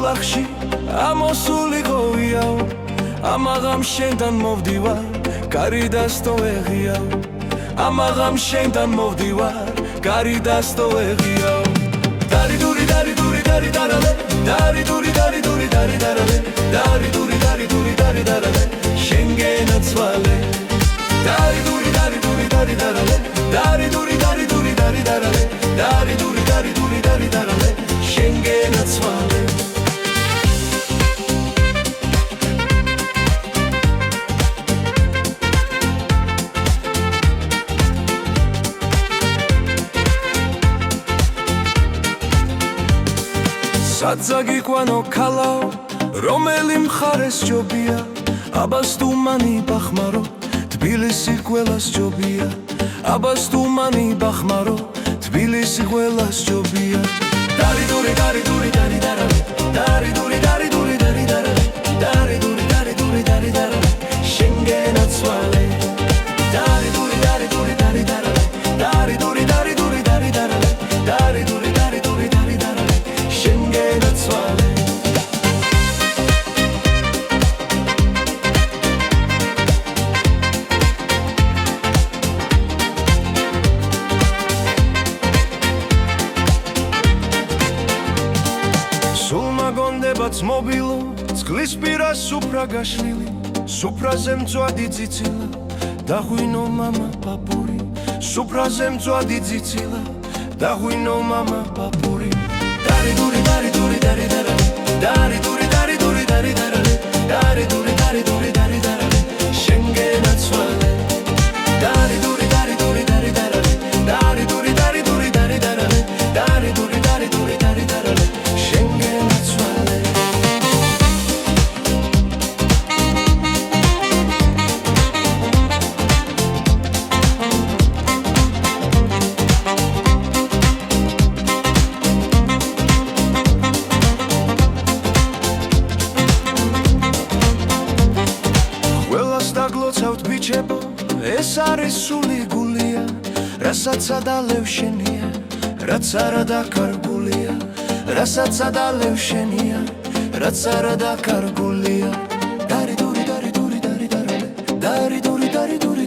ოულახში ამოსულიყავიაო ამაღამ შენთან მოვდივარ კარი დასტოვეღიაო ამაღამ შენთან მოვდივარ კარი დასტოვეღიაო დარი დური დარი დური დარი დარალე დარი დური დარი დური დარი დარალე დარი დური დარი დური დარი დარალე შენგენაცვალე დარი დური დარი დური დარი დარალე დარი დური დარი დური დარი დარალე დარი დური დარი დური დარი დარალე შენგენაცვალე საწაგიყვანო ქალაო რომელი მხარეს ჯობია აბას თუმანი ბახმარო თბილისი ყველას ჯობია აბას თუმანი ბახმარო თბილისი ყველას ჯობია დარი დური დარი დური დარი დარალე დარი დური დარი დური დარი დარალე დარი დური დარი დური დარი დარალე შენგენაცვალე დარი დური დარი დური დარი დარალე დარი დური დარი დური დარი დარალე დარი დური დარი დური დარი დარალე შენგენაცვალე გონდებაც მობილო წყლის პირას სუფრა გაშლილი სუფრაზე მწვადი ძიცილა დაღვინო მამა პაპური სუფრაზე მწვადი ძიცილა დაღვინო მამა პაპური დარი დური დარი დური დარი დარალე დარი დური დარი დური დარი დარალე დარი დური დარი დური დარი დარალე შენგენაცვალე დარი დური დარი დური დარი დარალე დარი დური დარი დური დარი დარალე დარი დური დარი დური დარი დარალე შენგენაცვალე დაგლოცავთ ბიჭებო ეს არის სული გულია რასაც ადალევ შენია რაც არა დაკარგულია რასაც ადალევ შენია რაც არა დაკარგულია დარი დური დარი დური დარი დარალე დარი დური დარი დური